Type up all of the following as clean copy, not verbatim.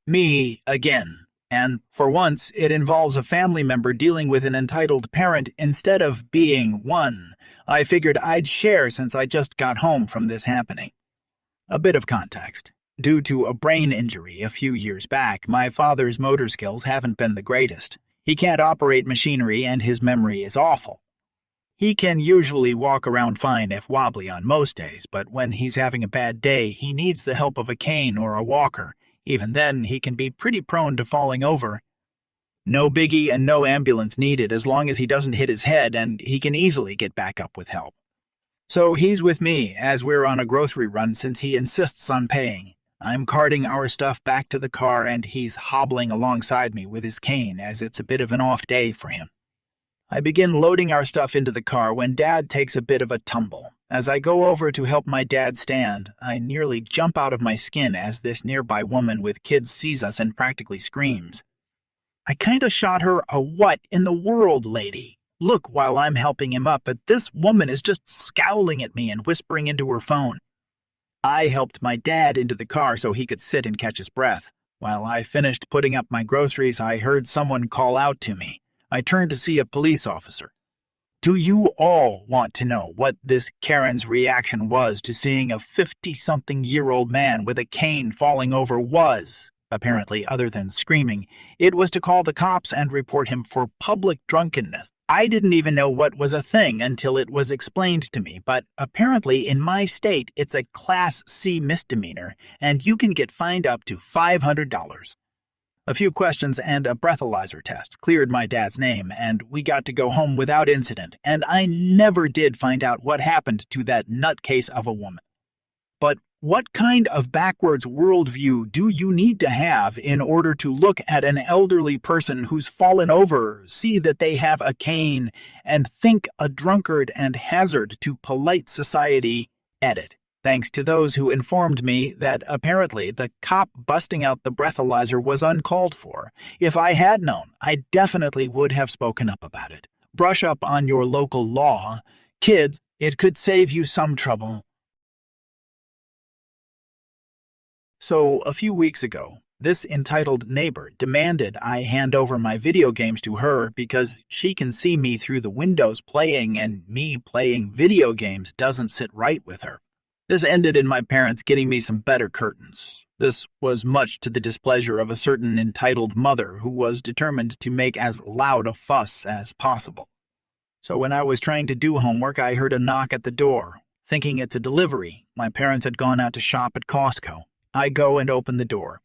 Me again. And for once, it involves a family member dealing with an entitled parent instead of being one. I figured I'd share since I just got home from this happening. A bit of context. Due to a brain injury a few years back, my father's motor skills haven't been the greatest. He can't operate machinery and his memory is awful. He can usually walk around fine if wobbly on most days, but when he's having a bad day, he needs the help of a cane or a walker. Even then, he can be pretty prone to falling over. No biggie and no ambulance needed as long as he doesn't hit his head, and he can easily get back up with help. So he's with me as we're on a grocery run since he insists on paying. I'm carting our stuff back to the car and he's hobbling alongside me with his cane as it's a bit of an off day for him. I begin loading our stuff into the car when Dad takes a bit of a tumble. As I go over to help my dad stand, I nearly jump out of my skin as this nearby woman with kids sees us and practically screams. I kinda shot her a "what in the world, lady?" look while I'm helping him up, but this woman is just scowling at me and whispering into her phone. I helped my dad into the car so he could sit and catch his breath. While I finished putting up my groceries, I heard someone call out to me. I turned to see a police officer. Do you all want to know what this Karen's reaction was to seeing a 50-something-year-old man with a cane falling over was? Apparently, other than screaming, it was to call the cops and report him for public drunkenness. I didn't even know what was a thing until it was explained to me, but apparently in my state it's a Class C misdemeanor, and you can get fined up to $500. A few questions and a breathalyzer test cleared my dad's name, and we got to go home without incident, and I never did find out what happened to that nutcase of a woman. But what kind of backwards worldview do you need to have in order to look at an elderly person who's fallen over, see that they have a cane, and think a drunkard and hazard to polite society? Edit. Thanks to those who informed me that apparently the cop busting out the breathalyzer was uncalled for. If I had known, I definitely would have spoken up about it. Brush up on your local law. Kids, it could save you some trouble. So, a few weeks ago, this entitled neighbor demanded I hand over my video games to her because she can see me through the windows playing, and me playing video games doesn't sit right with her. This ended in my parents getting me some better curtains. This was much to the displeasure of a certain entitled mother who was determined to make as loud a fuss as possible. So when I was trying to do homework, I heard a knock at the door. Thinking it's a delivery, my parents had gone out to shop at Costco. I go and open the door.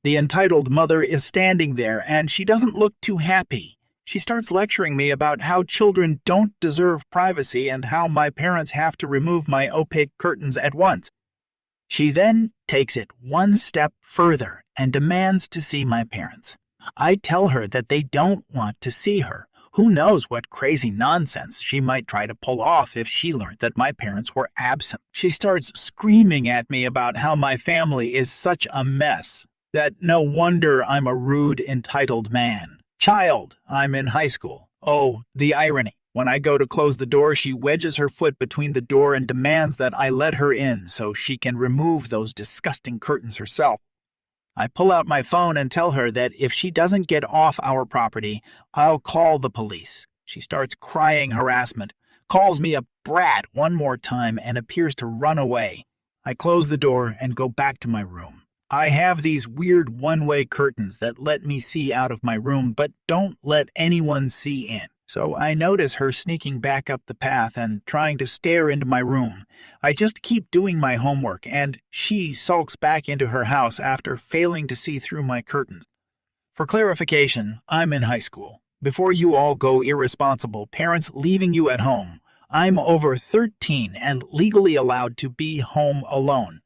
The entitled mother is standing there, and she doesn't look too happy. She starts lecturing me about how children don't deserve privacy and how my parents have to remove my opaque curtains at once. She then takes it one step further and demands to see my parents. I tell her that they don't want to see her. Who knows what crazy nonsense she might try to pull off if she learned that my parents were absent. She starts screaming at me about how my family is such a mess, that no wonder I'm a rude, entitled man. Child, I'm in high school. Oh, the irony. When I go to close the door, she wedges her foot between the door and demands that I let her in so she can remove those disgusting curtains herself. I pull out my phone and tell her that if she doesn't get off our property, I'll call the police. She starts crying harassment, calls me a brat one more time, and appears to run away. I close the door and go back to my room. I have these weird one-way curtains that let me see out of my room but don't let anyone see in. So I notice her sneaking back up the path and trying to stare into my room. I just keep doing my homework, and she sulks back into her house after failing to see through my curtains. For clarification, I'm in high school. Before you all go irresponsible, parents leaving you at home, I'm over 13 and legally allowed to be home alone.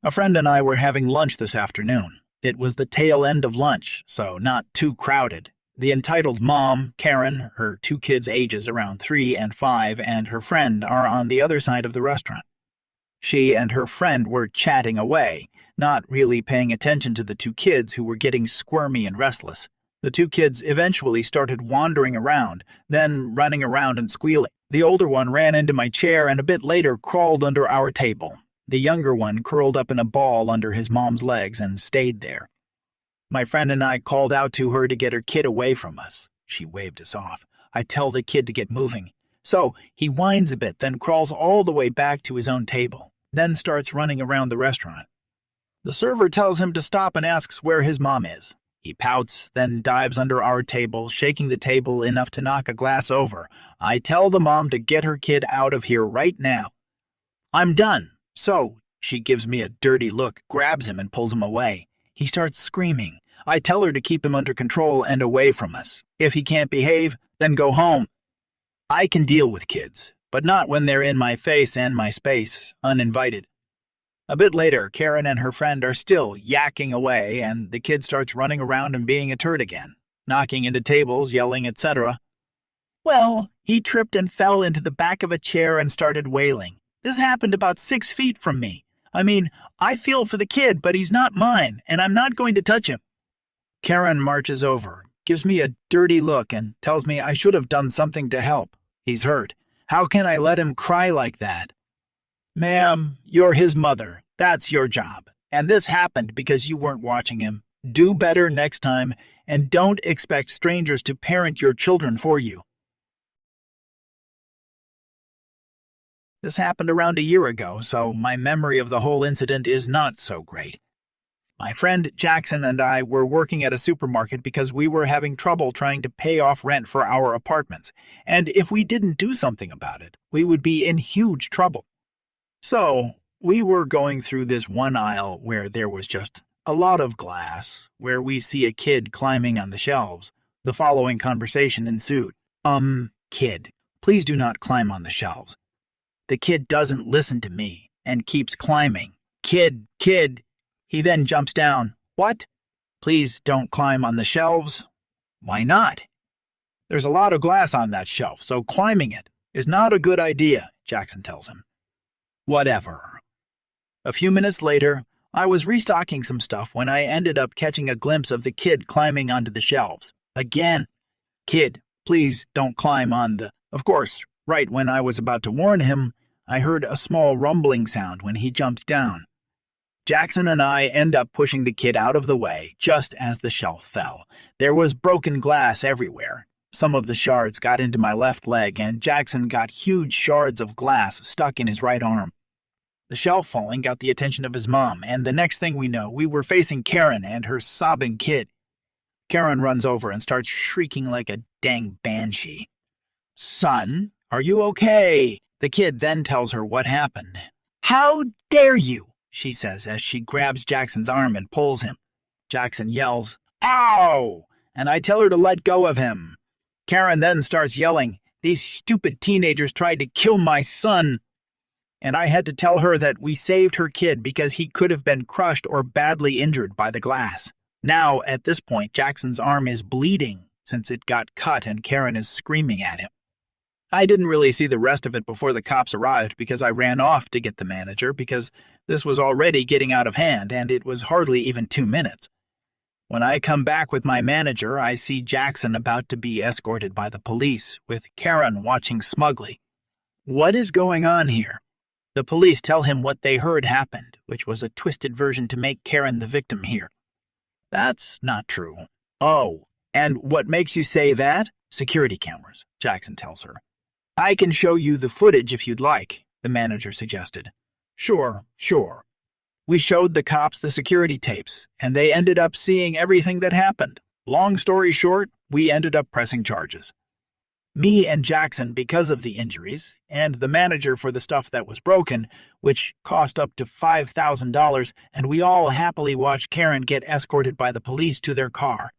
A friend and I were having lunch this afternoon. It was the tail end of lunch, so not too crowded. The entitled mom, Karen, her two kids ages around 3 and 5, and her friend are on the other side of the restaurant. She and her friend were chatting away, not really paying attention to the two kids who were getting squirmy and restless. The two kids eventually started wandering around, then running around and squealing. The older one ran into my chair and a bit later crawled under our table. The younger one curled up in a ball under his mom's legs and stayed there. My friend and I called out to her to get her kid away from us. She waved us off. I tell the kid to get moving. So he whines a bit, then crawls all the way back to his own table, then starts running around the restaurant. The server tells him to stop and asks where his mom is. He pouts, then dives under our table, shaking the table enough to knock a glass over. I tell the mom to get her kid out of here right now. I'm done. So she gives me a dirty look, grabs him, and pulls him away. He starts screaming. I tell her to keep him under control and away from us. If he can't behave, then go home. I can deal with kids, but not when they're in my face and my space, uninvited. A bit later, Karen and her friend are still yakking away, and the kid starts running around and being a turd again, knocking into tables, yelling, etc. Well, he tripped and fell into the back of a chair and started wailing. This happened about 6 feet from me. I mean, I feel for the kid, but he's not mine, and I'm not going to touch him. Karen marches over, gives me a dirty look, and tells me I should have done something to help. He's hurt. How can I let him cry like that? Ma'am, you're his mother. That's your job. And this happened because you weren't watching him. Do better next time, and don't expect strangers to parent your children for you. This happened around a year ago, so my memory of the whole incident is not so great. My friend Jackson and I were working at a supermarket because we were having trouble trying to pay off rent for our apartments, and if we didn't do something about it, we would be in huge trouble. So, we were going through this one aisle where there was just a lot of glass, where we see a kid climbing on the shelves. The following conversation ensued. Kid, please do not climb on the shelves. The kid doesn't listen to me and keeps climbing. Kid. He then jumps down. What? Please don't climb on the shelves. Why not? There's a lot of glass on that shelf, so climbing it is not a good idea, Jackson tells him. Whatever. A few minutes later, I was restocking some stuff when I ended up catching a glimpse of the kid climbing onto the shelves. Again. Kid, please don't climb on the... Of course, right when I was about to warn him, I heard a small rumbling sound when he jumped down. Jackson and I end up pushing the kid out of the way just as the shelf fell. There was broken glass everywhere. Some of the shards got into my left leg, and Jackson got huge shards of glass stuck in his right arm. The shelf falling got the attention of his mom, and the next thing we know, we were facing Karen and her sobbing kid. Karen runs over and starts shrieking like a dang banshee. Son, are you okay? The kid then tells her what happened. How dare you? She says as she grabs Jackson's arm and pulls him. Jackson yells, Ow! And I tell her to let go of him. Karen then starts yelling, These stupid teenagers tried to kill my son. And I had to tell her that we saved her kid because he could have been crushed or badly injured by the glass. Now, at this point, Jackson's arm is bleeding since it got cut and Karen is screaming at him. I didn't really see the rest of it before the cops arrived because I ran off to get the manager because this was already getting out of hand and it was hardly even 2 minutes. When I come back with my manager, I see Jackson about to be escorted by the police, with Karen watching smugly. What is going on here? The police tell him what they heard happened, which was a twisted version to make Karen the victim here. That's not true. Oh, and what makes you say that? Security cameras, Jackson tells her. I can show you the footage if you'd like, the manager suggested. Sure. We showed the cops the security tapes, and they ended up seeing everything that happened. Long story short, we ended up pressing charges. Me and Jackson because of the injuries, and the manager for the stuff that was broken, which cost up to $5,000, and we all happily watched Karen get escorted by the police to their car.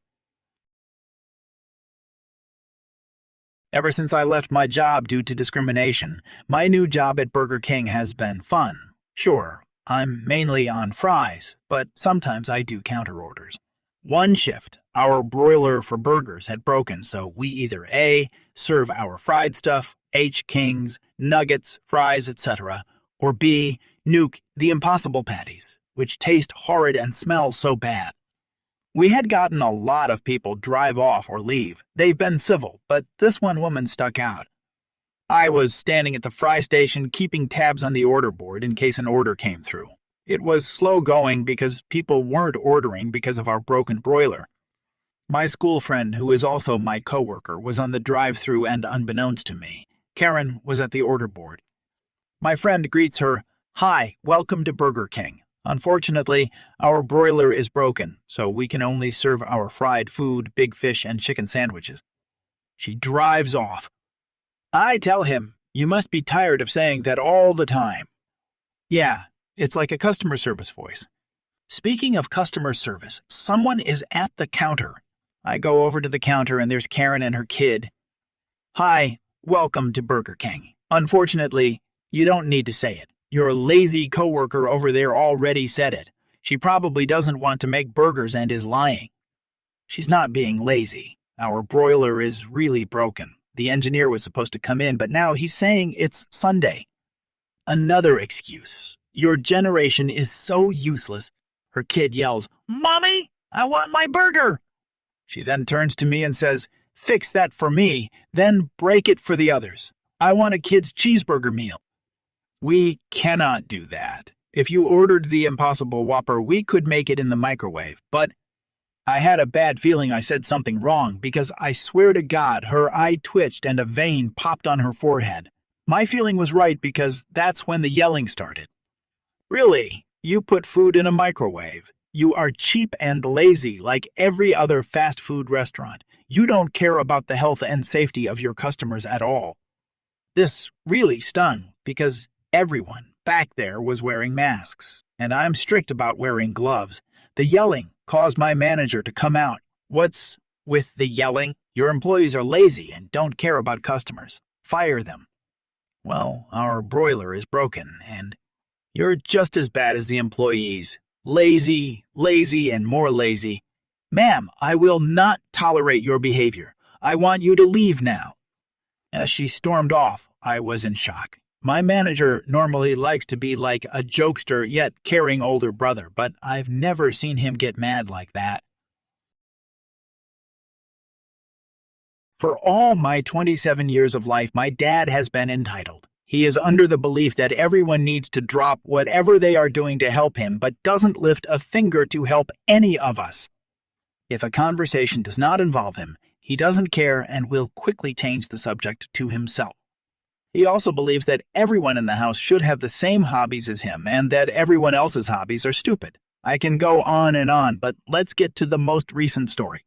Ever since I left my job due to discrimination, my new job at Burger King has been fun. Sure, I'm mainly on fries, but sometimes I do counter orders. One shift, our broiler for burgers had broken, so we either A, serve our fried stuff, H Kings, nuggets, fries, etc., or B, nuke the Impossible Patties, which taste horrid and smell so bad. We had gotten a lot of people drive off or leave. They've been civil, but this one woman stuck out. I was standing at the fry station keeping tabs on the order board in case an order came through. It was slow going because people weren't ordering because of our broken broiler. My school friend, who is also my coworker, was on the drive-thru and unbeknownst to me, Karen was at the order board. My friend greets her, "Hi, welcome to Burger King. Unfortunately, our broiler is broken, so we can only serve our fried food, big fish, and chicken sandwiches." She drives off. I tell him, "You must be tired of saying that all the time." Yeah, it's like a customer service voice. Speaking of customer service, someone is at the counter. I go over to the counter and there's Karen and her kid. "Hi, welcome to Burger King. Unfortunately, you don't need to say it. Your lazy coworker over there already said it. She probably doesn't want to make burgers and is lying." She's not being lazy. Our broiler is really broken. The engineer was supposed to come in, but now he's saying it's Sunday. Another excuse. Your generation is so useless. Her kid yells, "Mommy, I want my burger." She then turns to me and says, "Fix that for me, then break it for the others. I want a kid's cheeseburger meal." We cannot do that. If you ordered the Impossible Whopper, we could make it in the microwave, but I had a bad feeling I said something wrong because I swear to God her eye twitched and a vein popped on her forehead. My feeling was right because that's when the yelling started. Really? You put food in a microwave? You are cheap and lazy like every other fast food restaurant. You don't care about the health and safety of your customers at all. This really stung because everyone back there was wearing masks, and I'm strict about wearing gloves. The yelling caused my manager to come out. "What's with the yelling? Your employees are lazy and don't care about customers. Fire them." Well, our broiler is broken, and you're just as bad as the employees. Lazy, lazy, and more lazy. "Ma'am, I will not tolerate your behavior. I want you to leave now." As she stormed off, I was in shock. My manager normally likes to be like a jokester yet caring older brother, but I've never seen him get mad like that. For all my 27 years of life, my dad has been entitled. He is under the belief that everyone needs to drop whatever they are doing to help him, but doesn't lift a finger to help any of us. If a conversation does not involve him, he doesn't care and will quickly change the subject to himself. He also believes that everyone in the house should have the same hobbies as him and that everyone else's hobbies are stupid. I can go on, but let's get to the most recent story.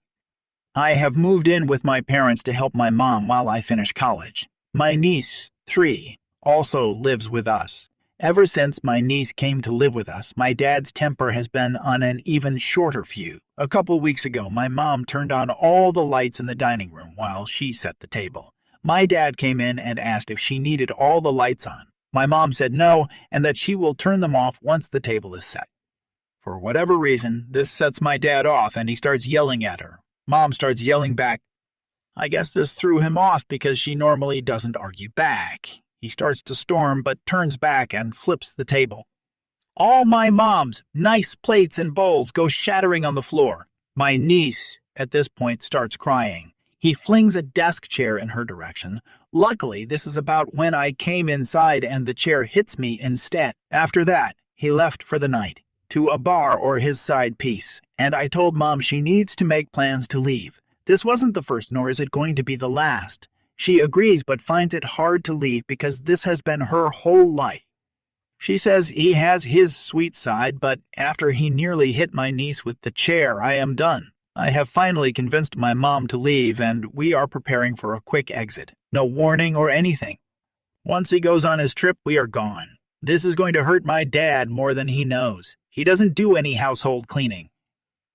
I have moved in with my parents to help my mom while I finish college. My niece, 3, also lives with us. Ever since my niece came to live with us, my dad's temper has been on an even shorter fuse. A couple weeks ago, my mom turned on all the lights in the dining room while she set the table. My dad came in and asked if she needed all the lights on. My mom said no, and that she will turn them off once the table is set. For whatever reason, this sets my dad off and he starts yelling at her. Mom starts yelling back. I guess this threw him off because she normally doesn't argue back. He starts to storm but turns back and flips the table. All my mom's nice plates and bowls go shattering on the floor. My niece, at this point, starts crying. He flings a desk chair in her direction. Luckily, this is about when I came inside and the chair hits me instead. After that, he left for the night, to a bar or his side piece, and I told Mom she needs to make plans to leave. This wasn't the first, nor is it going to be the last. She agrees but finds it hard to leave because this has been her whole life. She says he has his sweet side, but after he nearly hit my niece with the chair, I am done. I have finally convinced my mom to leave, and we are preparing for a quick exit. No warning or anything. Once he goes on his trip, we are gone. This is going to hurt my dad more than he knows. He doesn't do any household cleaning.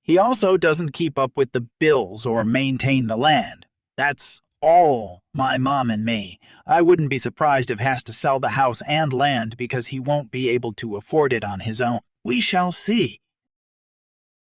He also doesn't keep up with the bills or maintain the land. That's all my mom and me. I wouldn't be surprised if he has to sell the house and land because he won't be able to afford it on his own. We shall see.